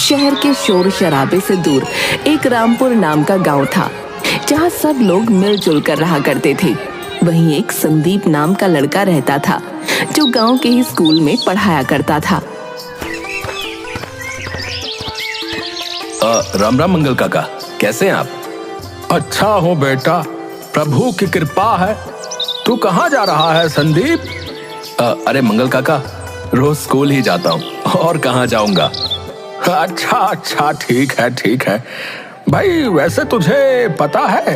शहर के शोर शराबे से दूर एक रामपुर नाम का गांव था, जहां सब लोग मिलजुल कर रहा करते थे। वहीं एक संदीप नाम का लड़का रहता था, जो गांव के ही स्कूल में पढ़ाया करता था। राम राम मंगल काका, कैसे हैं आप? अच्छा हूँ बेटा, प्रभु की कृपा है। तू कहाँ जा रहा है संदीप? अरे मंगल काका, रोज स्कूल ही जाता हूँ, और कहाँ जाऊंगा। अच्छा अच्छा, ठीक है भाई। वैसे तुझे पता है,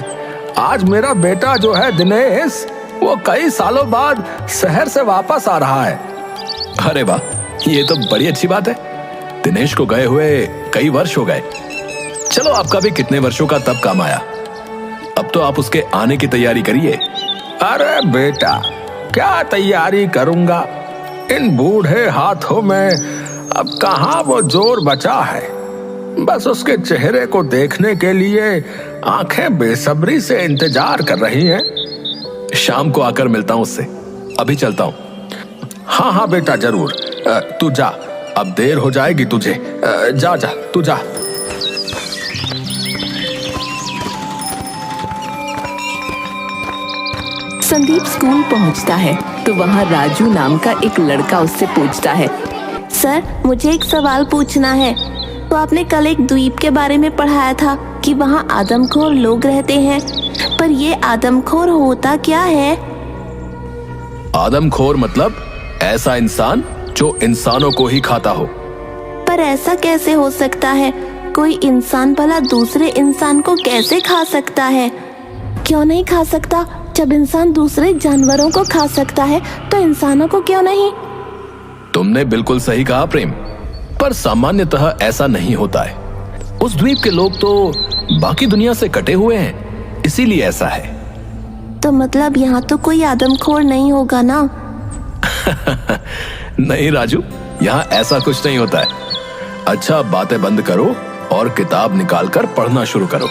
आज मेरा बेटा जो है दिनेश, वो कई सालों बाद शहर से वापस आ रहा है। अरे वाह, ये तो बड़ी अच्छी बात है। दिनेश को गए हुए कई वर्ष हो गए। चलो, आपका भी कितने वर्षों का तब काम आया। अब तो आप उसके आने की तैयारी करिए। अरे बेटा, क्या तैयारी करूंगा, इन बूढ़े हाथों में अब कहाँ वो जोर बचा है। बस उसके चेहरे को देखने के लिए आंखें बेसब्री से इंतजार कर रही हैं। शाम को आकर मिलता हूँ उससे। अभी चलता हूँ। हाँ बेटा, जरूर। तू जा, अब देर हो जाएगी तुझे। जा तू जा। संदीप स्कूल पहुंचता है तो वहां राजू नाम का एक लड़का उससे पूछता है, सर, मुझे एक सवाल पूछना है। तो आपने कल एक द्वीप के बारे में पढ़ाया था कि वहाँ आदमखोर लोग रहते हैं, पर ये आदमखोर होता क्या है? आदमखोर मतलब ऐसा इंसान जो इंसानों को ही खाता हो। पर ऐसा कैसे हो सकता है? कोई इंसान भला दूसरे इंसान को कैसे खा सकता है? क्यों नहीं खा सकता? जब इंसान दूसरे जानवरों को खा सकता है तो इंसानों को क्यों नहीं? तुमने बिल्कुल सही कहा प्रेम, पर सामान्यतः ऐसा नहीं होता है। उस द्वीप के लोग तो बाकी दुनिया से कटे हुए हैं, इसीलिए ऐसा है। तो मतलब यहाँ तो कोई आदमखोर नहीं होगा ना? नहीं राजू, यहाँ ऐसा कुछ नहीं होता है। अच्छा, बातें बंद करो और किताब निकालकर पढ़ना शुरू करो।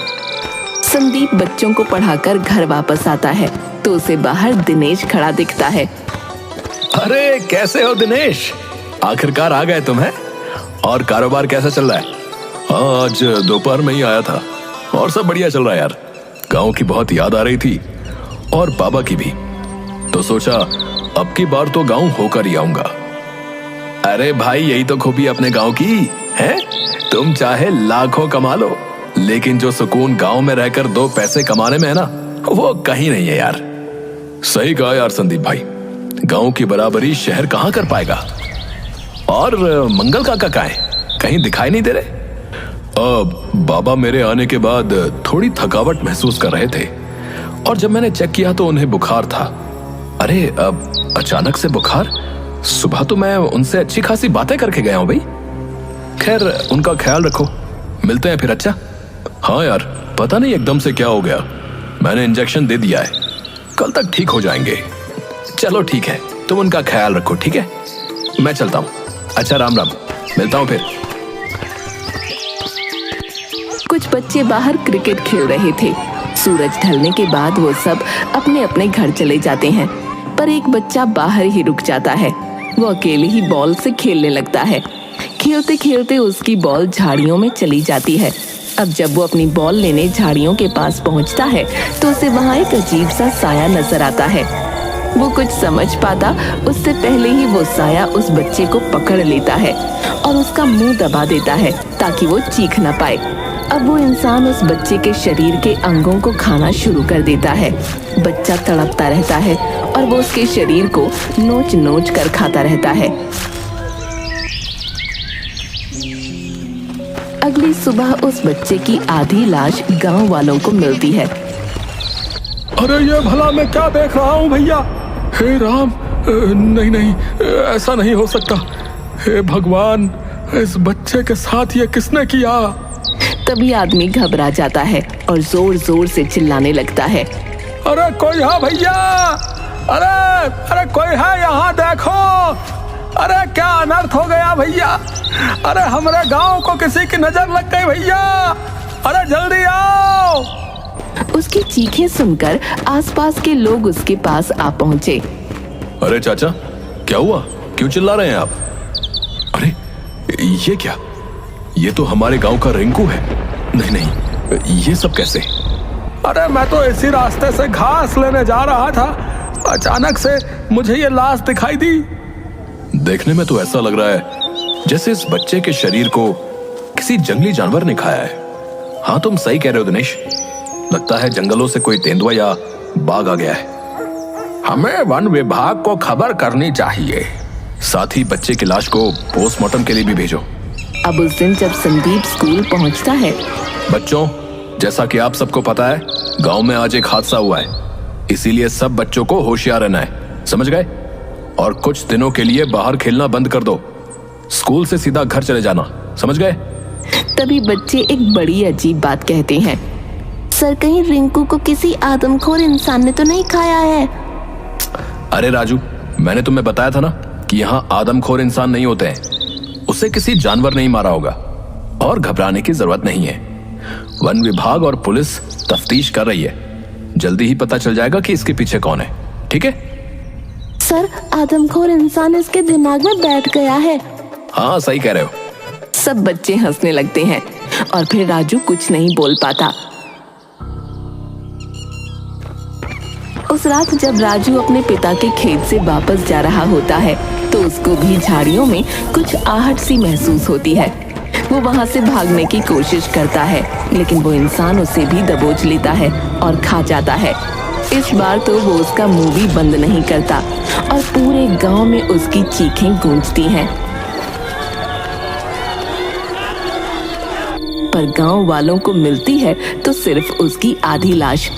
संदीप बच्चों को पढ़ाकर घर वापस आता है तो उसे बाहर दिनेश खड़ा दिखता है। अरे कैसे हो दिनेश, आखिरकार आ गए तुम हैं? और कारोबार कैसा चल रहा है? हाँ, आज दोपहर में ही आया था और सब बढ़िया चल रहा है यार। गांव की बहुत याद आ रही थी और बाबा की भी, तो सोचा अब की बार तो गांव होकर ही आऊंगा। अरे भाई, यही तो खूबी अपने गांव की है। तुम चाहे लाखों कमा लो, लेकिन जो सुकून गांव में रहकर 2 पैसे कमाने में है ना, वो कहीं नहीं है यार। सही कहा यार संदीप भाई, गांव की बराबरी शहर कहां कर पाएगा। और मंगल काका कहाँ है? कहीं दिखाई नहीं दे रहे। बाबा मेरे आने के बाद थोड़ी थकावट महसूस कर रहे थे, और जब मैंने चेक किया तो उन्हें बुखार था। अरे अब अचानक से बुखार? सुबह तो मैं उनसे अच्छी खासी बातें करके गया हूं भाई। खैर, उनका ख्याल रखो, मिलते हैं फिर। अच्छा हाँ यार, पता नहीं एकदम से क्या हो गया। मैंने इंजेक्शन दे दिया है, कल तक ठीक हो जाएंगे। चलो ठीक है, तुम उनका ख्याल रखो, ठीक है? मैं चलता हूँ। अच्छा, राम राम, मिलता हूँ फिर। कुछ बच्चे बाहर क्रिकेट खेल रहे थे। सूरज ढलने के बाद वो सब अपने अपने घर चले जाते हैं, पर एक बच्चा बाहर ही रुक जाता है। वो अकेले ही बॉल से खेलने लगता है। खेलते खेलते उसकी बॉल झाड़ियों में चली जाती है। अब जब वो अपनी बॉल लेने झाड़ियों के पास पहुंचता है तो उसे वहां एक अजीब सा साया नजर आता है। वो कुछ समझ पाता उससे पहले ही वो साया उस बच्चे को पकड़ लेता है और उसका मुंह दबा देता है ताकि वो चीख न पाए। अब वो इंसान उस बच्चे के शरीर के अंगों को खाना शुरू कर देता है। बच्चा तड़पता रहता है और वो उसके शरीर को नोच नोच कर खाता रहता है। अगली सुबह उस बच्चे की आधी लाश गांव वालों को मिलती है। अरे ये भला मैं क्या देख रहा हूँ भैया? हे राम, नहीं, ऐसा नहीं हो सकता। हे भगवान, इस बच्चे के साथ ये किसने किया? तभी आदमी घबरा जाता है और जोर जोर से चिल्लाने लगता है। अरे कोई है भैया? अरे कोई है यहाँ, देखो। अरे क्या अनर्थ हो गया भैया? अरे हमारे गांव को किसी की नजर लग गई भैया। अरे जल्दी आओ। उसकी चीखें सुनकर आसपास के लोग उसके पास आ पहुंचे। अरे चाचा, क्या हुआ? क्यों चिल्ला रहे हैं आप? अरे ये क्या? ये तो हमारे गांव का रिंकू है। नहीं नहीं, ये सब कैसे? अरे मैं तो इसी रास्ते से घास लेने जा रहा था, अचानक से मुझे ये लाश दिखाई दी। देखने में तो ऐसा लग रहा है जैसे इस बच्चे के शरीर को किसी जंगली जानवर ने खाया है। हाँ, तुम सही कह रहे हो दिनेश, लगता है जंगलों से कोई तेंदुआ या बाघ आ गया है। हमें वन विभाग को खबर करनी चाहिए। साथ ही बच्चे की लाश को पोस्टमार्टम के लिए भी भेजो। अब उस दिन जब संदीप स्कूल पहुंचता है, बच्चों, जैसा कि आप सबको पता है, गांव में आज एक हादसा हुआ है, इसीलिए सब बच्चों को होशियार रहना है, समझ गए? और कुछ दिनों के लिए बाहर खेलना बंद कर दो, स्कूल से सीधा घर चले जाना, समझ गए? तभी बच्चे एक बड़ी अजीब बात कहते हैं। सर, कहीं रिंकू को किसी आदमखोर इंसान ने तो नहीं खाया है? अरे राजू, मैंने तुम्हें बताया था ना कि यहाँ आदमखोर इंसान नहीं होते हैं, उसे किसी जानवर नहीं मारा होगा और घबराने की जरूरत नहीं है। वन विभाग और पुलिस तफ्तीश कर रही है, जल्दी ही पता चल जाएगा कि इसके पीछे कौन है, ठीक है? सर, आदमखोर इंसान इसके दिमाग में बैठ गया है। हाँ, सही कह रहे हो। सब बच्चे हंसने लगते हैं और फिर राजू कुछ नहीं बोल पाता। उस रात जब राजू अपने पिता के खेत से वापस जा रहा होता है तो उसको भी झाड़ियों में कुछ आहट सी महसूस होती है। वो वहां से भागने की कोशिश करता है, लेकिन वो इंसान उसे भी दबोच लेता है और खा जाता है। इस बार तो वो उसका मुंह भी बंद नहीं करता और पूरे गांव में उसकी चीखें गूंजती हैं। पर गांव वालों को मिलती है तो सिर्फ उसकी आधी लाश।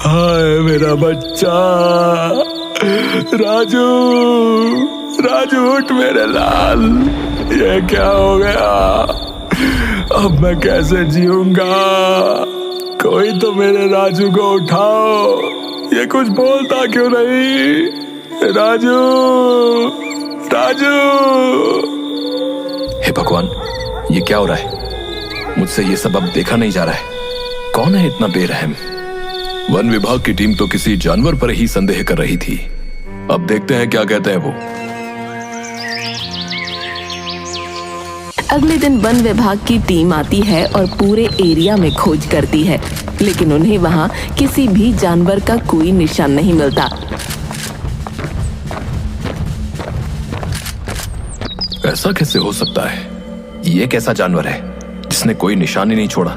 हाय मेरा बच्चा, राजू, राजू उठ मेरे लाल, ये क्या हो गया? अब मैं कैसे जीऊंगा? कोई तो मेरे राजू को उठाओ, ये कुछ बोलता क्यों नहीं? राजू, राजू! हे भगवान, ये क्या हो रहा है? मुझसे ये सब अब देखा नहीं जा रहा है। कौन है इतना बेरहम? वन विभाग की टीम तो किसी जानवर पर ही संदेह कर रही थी, अब देखते हैं क्या कहते हैं वो। अगले दिन वन विभाग की टीम आती है और पूरे एरिया में खोज करती है, लेकिन उन्हें वहां किसी भी जानवर का कोई निशान नहीं मिलता। ऐसा कैसे हो सकता है? ये कैसा जानवर है जिसने कोई निशान ही नहीं छोड़ा?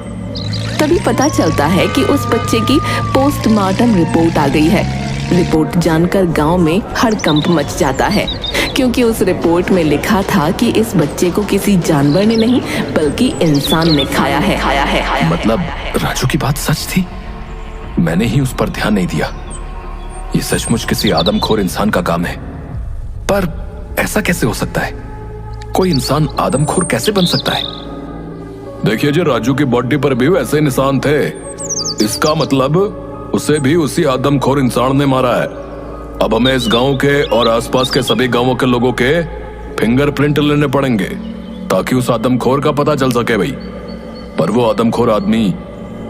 तभी पता चलता है कि उस बच्चे की पोस्टमार्टम रिपोर्ट आ गई है। रिपोर्ट जानकर गांव में हड़कंप मच जाता है, क्योंकि उस रिपोर्ट में लिखा था कि इस बच्चे को किसी जानवर ने नहीं बल्कि इंसान ने खाया है। मतलब राजू की बात सच थी? मैंने ही उस पर ध्यान नहीं दिया। ये सचमुच किसी आदमखोर इंसान का काम है। पर ऐसा कैसे हो सकता है? कोई इंसान आदमखोर कैसे बन सकता है? देखिए जी, राजू की बॉडी पर भी वैसे निशान थे। इसका मतलब उसे भी उसी आदमखोर इंसान ने मारा है। अब हमें इस गांव के और आसपास के सभी गांवों के लोगों के फिंगरप्रिंट लेने पड़ेंगे ताकि उस आदमखोर का पता चल सके भाई। पर वो आदमखोर आदमी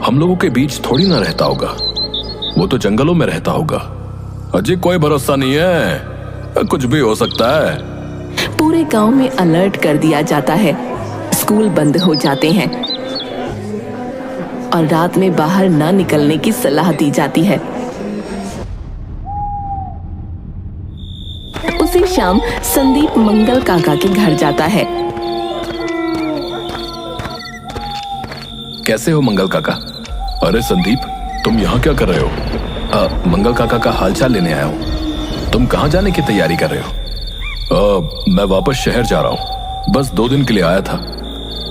हम लोगों के बीच थोड़ी ना रहता होगा, वो तो जंगलों में रहता होगा। अजी कोई भरोसा नहीं है, कुछ भी हो सकता है। पूरे गांव में अलर्ट कर दिया जाता है, स्कूल बंद हो जाते हैं और रात में बाहर ना निकलने की सलाह दी जाती है। उसी शाम संदीप मंगल काका के घर जाता है। कैसे हो मंगल काका? अरे संदीप, तुम यहाँ क्या कर रहे हो? मंगल काका का हालचाल लेने आया हूँ। तुम कहाँ जाने की तैयारी कर रहे हो? मैं वापस शहर जा रहा हूँ, बस 2 दिन के लिए आया था।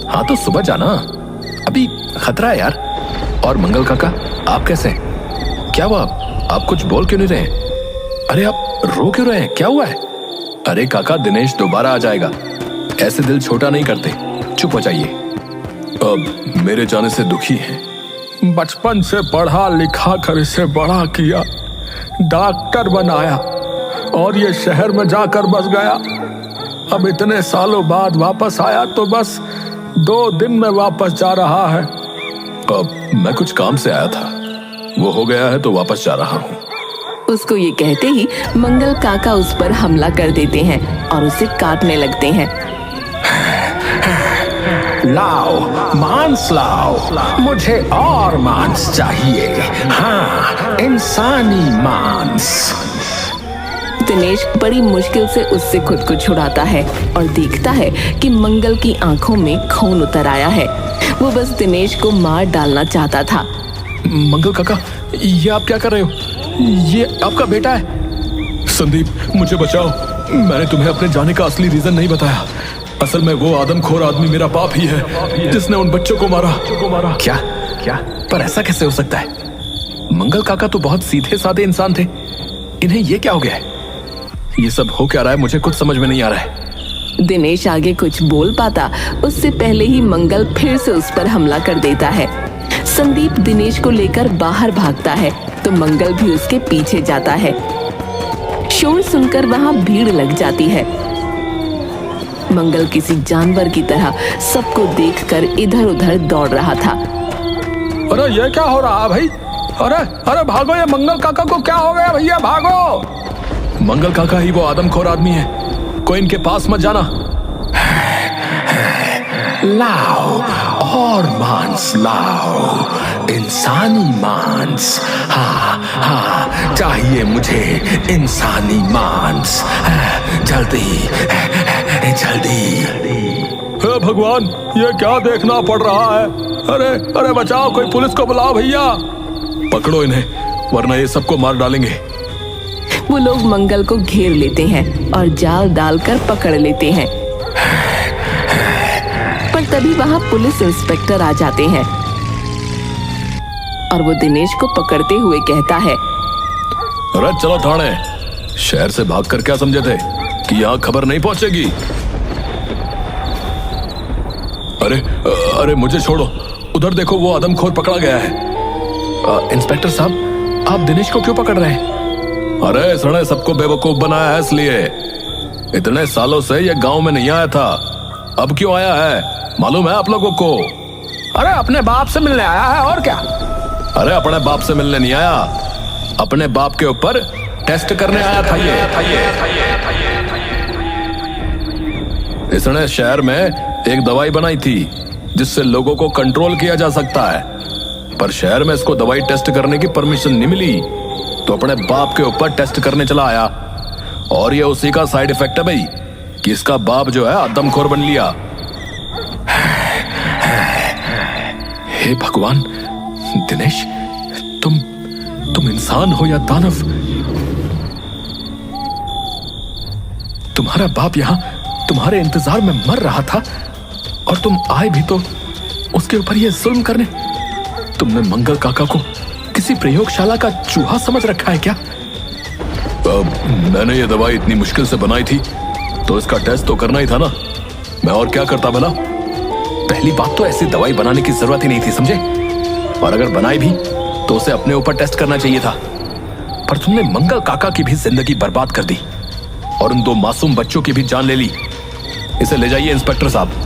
हाँ तो सुबह जाना, अभी खतरा है यार। और मंगल काका, आप कैसे हैं? क्या हुआ? आप कुछ बोल क्यों नहीं रहे? अरे आप रो क्यों रहे हैं? क्या हुआ है? अरे काका, दिनेश दोबारा आ जाएगा, ऐसे दिल छोटा नहीं करते, चुप हो जाइए। मेरे जाने से दुखी है। बचपन से पढ़ा लिखा कर इसे बड़ा किया, डॉक्टर बनाया और ये शहर में जाकर बस गया। अब इतने सालों बाद वापस आया तो बस 2 दिन में वापस जा रहा है। मैं कुछ काम से आया था, वो हो गया है तो वापस जा रहा हूँ। उसको ये कहते ही मंगल काका उस पर हमला कर देते हैं और उसे काटने लगते हैं। लाओ, मांस लाओ, मुझे और मांस चाहिए। हाँ, इंसानी मांस। दिनेश बड़ी मुश्किल से उससे खुद को छुड़ाता है और देखता है कि मंगल की आंखों में खून उतर आया है। वो बस दिनेश को मार डालना चाहता था। मंगल काका, ये आप क्या कर रहे हो? ये आपका बेटा है। संदीप, मुझे बचाओ। मैंने तुम्हें अपने जाने का असली रीजन नहीं बताया। असल में वो आदमखोर आदमी मेरा बाप ही है जिसने उन बच्चों को मारा। क्या? पर ऐसा कैसे हो सकता है? मंगल काका तो बहुत सीधे साधे इंसान थे, इन्हें ये क्या हो गया है? ये सब हो क्या रहा है, मुझे कुछ समझ में नहीं आ रहा है। दिनेश आगे कुछ बोल पाता उससे पहले ही मंगल फिर से उस पर हमला कर देता है। संदीप दिनेश को लेकर बाहर भागता है तो मंगल भी उसके पीछे जाता है। शोर सुनकर वहां भीड़ लग जाती है। मंगल किसी जानवर की तरह सबको देखकर इधर उधर दौड़ रहा था। अरे ये क्या हो रहा है भाई? अरे भागो, ये मंगल काका को क्या हो गया भैया, भागो। मंगल काका ही वो आदमखोर आदमी है, कोई इनके पास मत जाना। लाओ और मांस लाओ, इंसानी मांस। हाँ, चाहिए मुझे इंसानी मांस। जल्दी जल्दी। हे भगवान, ये क्या देखना पड़ रहा है? अरे बचाओ, कोई पुलिस को बुलाओ भैया। पकड़ो इन्हें, वरना ये सबको मार डालेंगे। वो लोग मंगल को घेर लेते हैं और जाल डालकर पकड़ लेते हैं। पर तभी वहां पुलिस इंस्पेक्टर आ जाते हैं और वो दिनेश को पकड़ते हुए कहता है, अरे चलो थाने। शहर से भागकर क्या समझे थे कि यहाँ खबर नहीं पहुंचेगी? अरे मुझे छोड़ो, उधर देखो वो आदमखोर पकड़ा गया है। इंस्पेक्टर साहब, आप दिनेश को क्यों पकड़ रहे हैं? अरे सड़े सबको बेवकूफ बनाया है इसलिए। इतने सालों से ये गांव में नहीं आया था, अब क्यों आया है मालूम है आप लोगों को? अरे अपने बाप से मिलने आया है, और क्या? अरे अपने बाप से मिलने नहीं आया, अपने बाप के ऊपर टेस्ट करने आया था ये। इसने शहर में एक दवाई बनाई थी जिससे लोगों को कंट्रोल किया जा सकता है, पर शहर में इसको दवाई टेस्ट करने की परमिशन नहीं मिली, तो अपने बाप के ऊपर टेस्ट करने चला आया। और ये उसी का साइड इफेक्ट है भाई कि इसका बाप जो है आदमखोर बन लिया। हे भगवान, दिनेश, तुम इंसान हो या दानव? तुम्हारा बाप यहाँ तुम्हारे इंतजार में मर रहा था और तुम आए भी तो उसके ऊपर ये जुल्म करने। तुमने मंगल काका को किसी प्रयोगशाला का चूहा समझ रखा है क्या? मैंने ये दवाई इतनी मुश्किल से बनाई थी तो इसका टेस्ट तो करना ही था ना, मैं और क्या करता भला? पहली बात तो ऐसी दवाई बनाने की जरूरत ही नहीं थी, समझे? और अगर बनाई भी तो उसे अपने ऊपर टेस्ट करना चाहिए था, पर तुमने मंगल काका की भी जिंदगी बर्बाद कर दी और उन 2 मासूम बच्चों की भी जान ले ली। इसे ले जाइए इंस्पेक्टर साहब।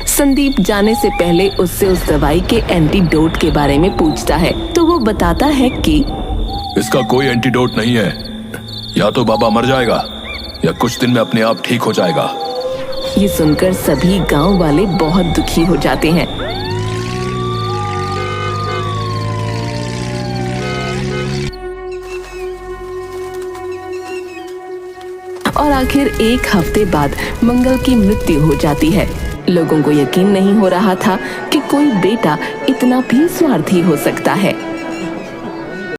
संदीप जाने से पहले उससे उस दवाई के एंटीडोट के बारे में पूछता है तो वो बताता है कि इसका कोई एंटीडोट नहीं है, या तो बाबा मर जाएगा या कुछ दिन में अपने आप ठीक हो जाएगा। ये सुनकर सभी गांव वाले बहुत दुखी हो जाते हैं। और आखिर 1 हफ्ते बाद मंगल की मृत्यु हो जाती है। लोगों को यकीन नहीं हो रहा था कि कोई बेटा इतना भी स्वार्थी हो सकता है।